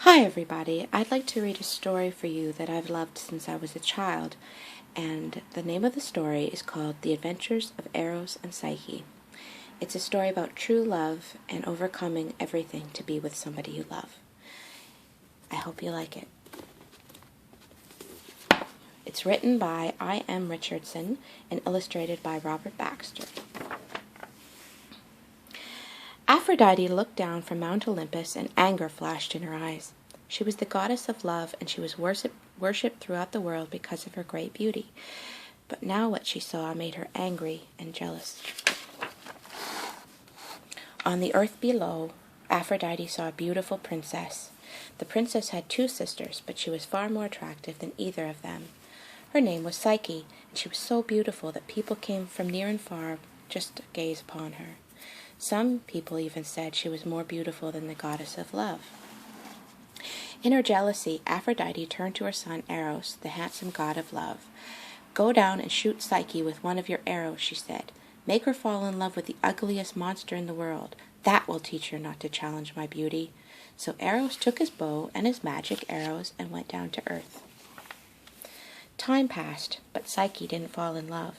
Hi everybody, I'd like to read a story for you that I've loved since I was a child, and the name of the story is called The Adventures of Eros and Psyche. It's a story about true love and overcoming everything to be with somebody you love. I hope you like it. It's written by I.M. Richardson and illustrated by Robert Baxter. Aphrodite looked down from Mount Olympus and anger flashed in her eyes. She was the goddess of love, and she was worshipped throughout the world because of her great beauty. But now what she saw made her angry and jealous. On the earth below, Aphrodite saw a beautiful princess. The princess had two sisters, but she was far more attractive than either of them. Her name was Psyche, and she was so beautiful that people came from near and far just to gaze upon her. Some people even said she was more beautiful than the goddess of love. In her jealousy, Aphrodite turned to her son Eros, the handsome god of love. "Go down and shoot Psyche with one of your arrows," she said. "Make her fall in love with the ugliest monster in the world. That will teach her not to challenge my beauty." So Eros took his bow and his magic arrows and went down to earth. Time passed, but Psyche didn't fall in love.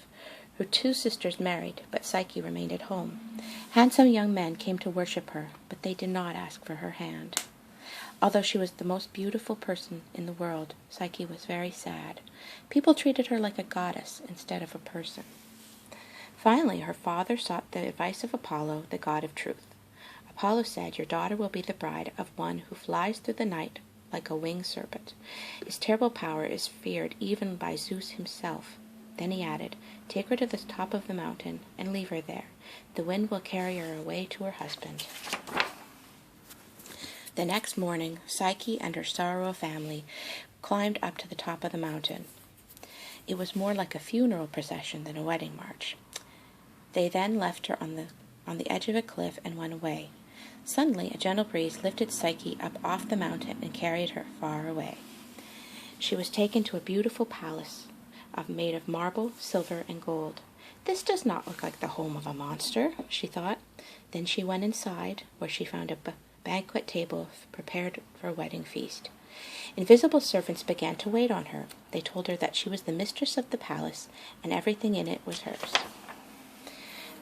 Her two sisters married, but Psyche remained at home. Handsome young men came to worship her, but they did not ask for her hand. Although she was the most beautiful person in the world, Psyche was very sad. People treated her like a goddess instead of a person. Finally, her father sought the advice of Apollo, the god of truth. Apollo said, "Your daughter will be the bride of one who flies through the night like a winged serpent. His terrible power is feared even by Zeus himself." Then he added, "Take her to the top of the mountain and leave her there. The wind will carry her away to her husband." The next morning, Psyche and her sorrow family climbed up to the top of the mountain. It was more like a funeral procession than a wedding march. They then left her on the edge of a cliff and went away. Suddenly, a gentle breeze lifted Psyche up off the mountain and carried her far away. She was taken to a beautiful palace made of marble, silver, and gold. "This does not look like the home of a monster," she thought. Then she went inside, where she found a banquet table prepared for a wedding feast. Invisible servants began to wait on her. They told her that she was the mistress of the palace, and everything in it was hers.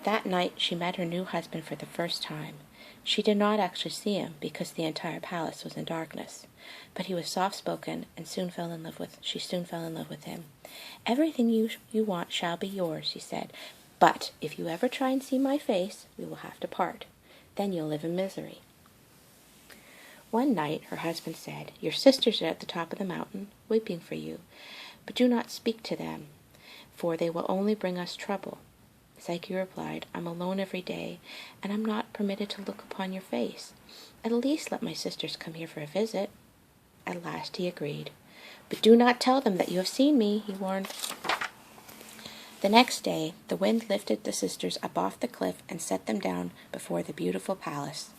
That night she met her new husband for the first time. She did not actually see him because the entire palace was in darkness. But he was soft-spoken, and she soon fell in love with him. "Everything you want shall be yours," he said. "But if you ever try and see my face, we will have to part. Then you'll live in misery." One night her husband said, "Your sisters are at the top of the mountain, weeping for you. But do not speak to them, for they will only bring us trouble." Psyche replied, "I'm alone every day, and I'm not permitted to look upon your face. At least let my sisters come here for a visit." At last he agreed. "But do not tell them that you have seen me," he warned. The next day, the wind lifted the sisters up off the cliff and set them down before the beautiful palace.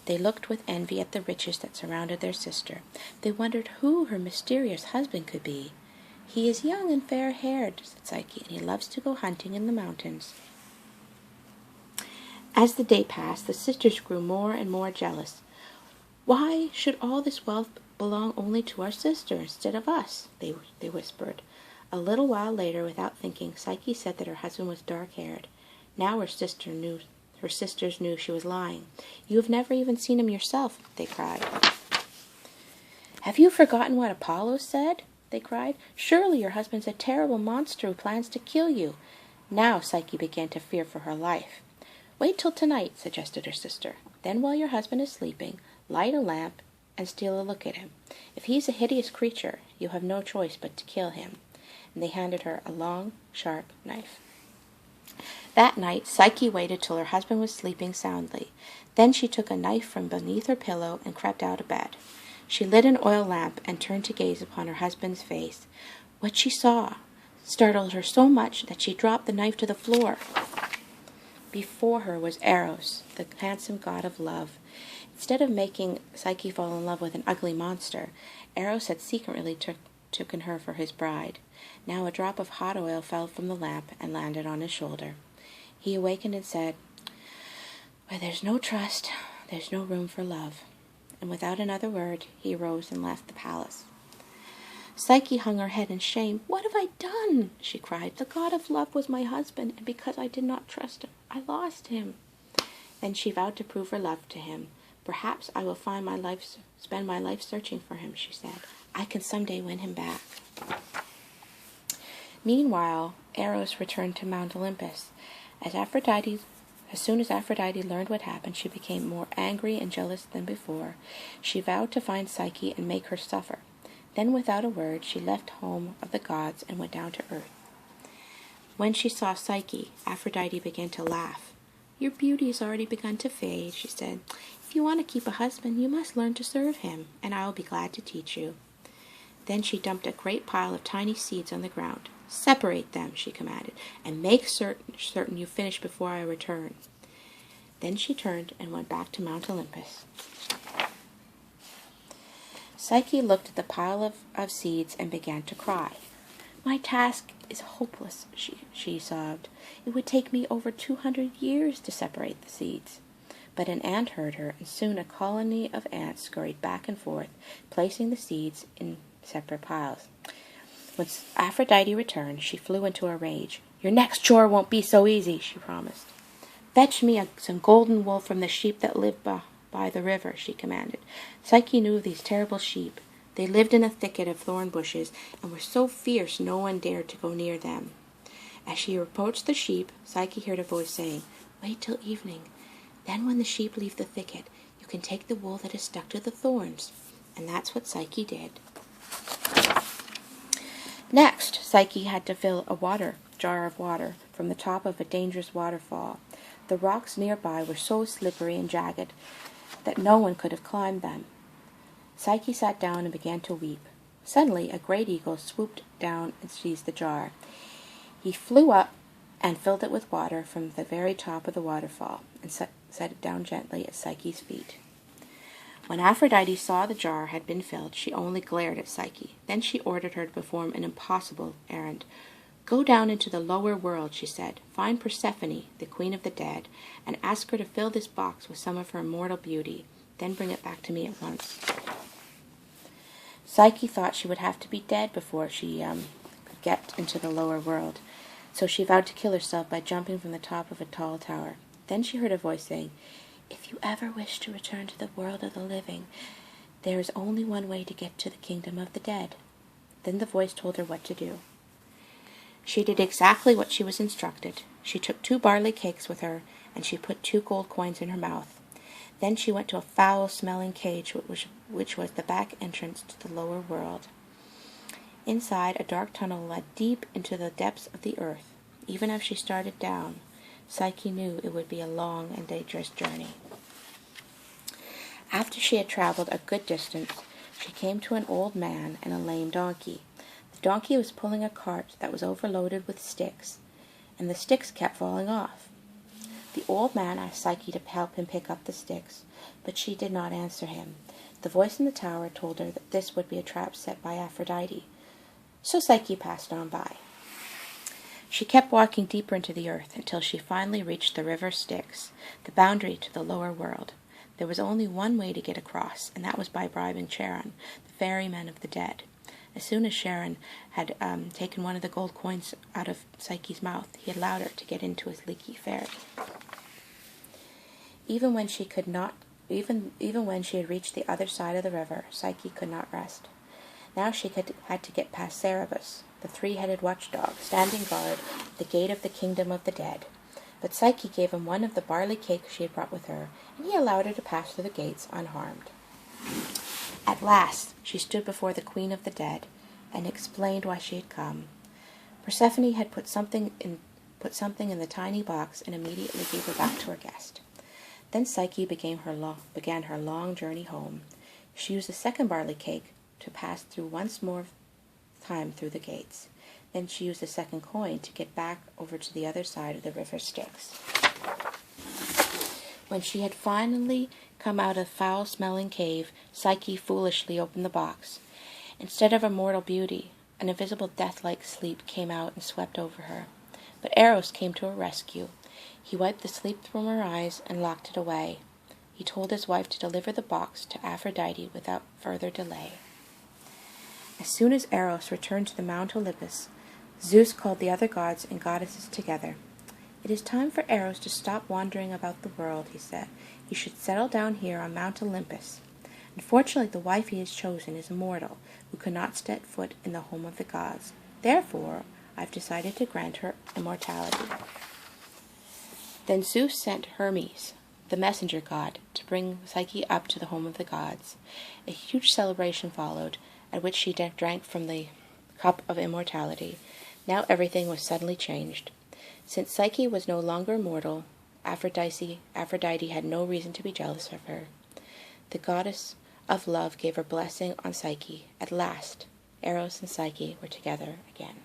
They looked with envy at the riches that surrounded their sister. They wondered who her mysterious husband could be. "He is young and fair-haired," said Psyche, "and he loves to go hunting in the mountains." As the day passed, the sisters grew more and more jealous. "Why should all this wealth belong only to our sister instead of us?" they whispered. A little while later, without thinking, Psyche said that her husband was dark-haired. Now her sisters knew she was lying. "You have never even seen him yourself," they cried. "Have you forgotten what Apollo said?" they cried. "Surely your husband's a terrible monster who plans to kill you." Now Psyche began to fear for her life. "Wait till tonight," suggested her sister. "Then while your husband is sleeping, light a lamp and steal a look at him. If he's a hideous creature, you'll have no choice but to kill him." And they handed her a long, sharp knife. That night, Psyche waited till her husband was sleeping soundly. Then she took a knife from beneath her pillow and crept out of bed. She lit an oil lamp and turned to gaze upon her husband's face. What she saw startled her so much that she dropped the knife to the floor. Before her was Eros, the handsome god of love. Instead of making Psyche fall in love with an ugly monster, Eros had secretly taken her for his bride. Now a drop of hot oil fell from the lamp and landed on his shoulder. He awakened and said, "Where there's no trust, there's no room for love." and without another word he rose and left the palace. Psyche hung her head in shame. "What have I done?" she cried. "The god of love was my husband, and because I did not trust him, I lost him." Then she vowed to prove her love to him. "Perhaps I will spend my life searching for him," she said. "I can someday win him back." Meanwhile, Eros returned to Mount Olympus. As soon as Aphrodite learned what happened, she became more angry and jealous than before. She vowed to find Psyche and make her suffer. Then, without a word, she left home of the gods and went down to earth. When she saw Psyche, Aphrodite began to laugh. "Your beauty has already begun to fade," she said. "If you want to keep a husband, you must learn to serve him, and I will be glad to teach you." Then she dumped a great pile of tiny seeds on the ground. "Separate them," she commanded, "and make certain you finish before I return." Then she turned and went back to Mount Olympus. Psyche looked at the pile of seeds and began to cry. "My task is hopeless," she sobbed. "It would take me over 200 years to separate the seeds." But an ant heard her, and soon a colony of ants scurried back and forth, placing the seeds in separate piles. When Aphrodite returned, she flew into a rage. "Your next chore won't be so easy," she promised. "Fetch me some golden wool from the sheep that live by the river," she commanded. Psyche knew of these terrible sheep. They lived in a thicket of thorn bushes and were so fierce no one dared to go near them. As she approached the sheep, Psyche heard a voice saying, "Wait till evening. Then when the sheep leave the thicket, you can take the wool that is stuck to the thorns." And that's what Psyche did. Next, Psyche had to fill a jar of water from the top of a dangerous waterfall. The rocks nearby were so slippery and jagged that no one could have climbed them. Psyche sat down and began to weep. Suddenly, a great eagle swooped down and seized the jar. He flew up and filled it with water from the very top of the waterfall and set it down gently at Psyche's feet. When Aphrodite saw the jar had been filled, she only glared at Psyche. Then she ordered her to perform an impossible errand. "Go down into the lower world," she said. "Find Persephone, the queen of the dead, and ask her to fill this box with some of her immortal beauty. Then bring it back to me at once." Psyche thought she would have to be dead before she could get into the lower world, so she vowed to kill herself by jumping from the top of a tall tower. Then she heard a voice saying, "If you ever wish to return to the world of the living, there is only one way to get to the kingdom of the dead." Then the voice told her what to do. She did exactly what she was instructed. She took 2 barley cakes with her, and she put 2 gold coins in her mouth. Then she went to a foul-smelling cage, which was the back entrance to the lower world. Inside, a dark tunnel led deep into the depths of the earth. Even as she started down, Psyche knew it would be a long and dangerous journey. After she had traveled a good distance, she came to an old man and a lame donkey. The donkey was pulling a cart that was overloaded with sticks, and the sticks kept falling off. The old man asked Psyche to help him pick up the sticks, but she did not answer him. The voice in the tower told her that this would be a trap set by Aphrodite, so Psyche passed on by. She kept walking deeper into the earth until she finally reached the river Styx, the boundary to the lower world. There was only one way to get across, and that was by bribing Charon, the ferryman of the dead. As soon as Charon had taken one of the gold coins out of Psyche's mouth, he allowed her to get into his leaky ferry. Even when she had reached the other side of the river, Psyche could not rest. Now she had to get past Cerberus, the 3-headed watchdog, standing guard at the gate of the kingdom of the dead. But Psyche gave him one of the barley cakes she had brought with her, and he allowed her to pass through the gates unharmed. At last she stood before the queen of the dead, and explained why she had come. Persephone had put something in the tiny box, and immediately gave her back to her guest. Then Psyche began her long journey home. She used the second barley cake to pass through once more time through the gates. Then she used the second coin to get back over to the other side of the river Styx. When she had finally come out of the foul-smelling cave, Psyche foolishly opened the box. Instead of immortal beauty, an invisible death-like sleep came out and swept over her. But Eros came to her rescue. He wiped the sleep from her eyes and locked it away. he told his wife to deliver the box to Aphrodite without further delay. As soon as Eros returned to the Mount Olympus, Zeus called the other gods and goddesses together. "It is time for Eros to stop wandering about the world," he said. "He should settle down here on Mount Olympus. Unfortunately, the wife he has chosen is a mortal who cannot step foot in the home of the gods. Therefore, I've decided to grant her immortality." Then Zeus sent Hermes, the messenger god, to bring Psyche up to the home of the gods. A huge celebration followed, at which she drank from the cup of immortality. Now everything was suddenly changed. Since Psyche was no longer mortal, Aphrodite had no reason to be jealous of her. The goddess of love gave her blessing on Psyche. At last, Eros and Psyche were together again.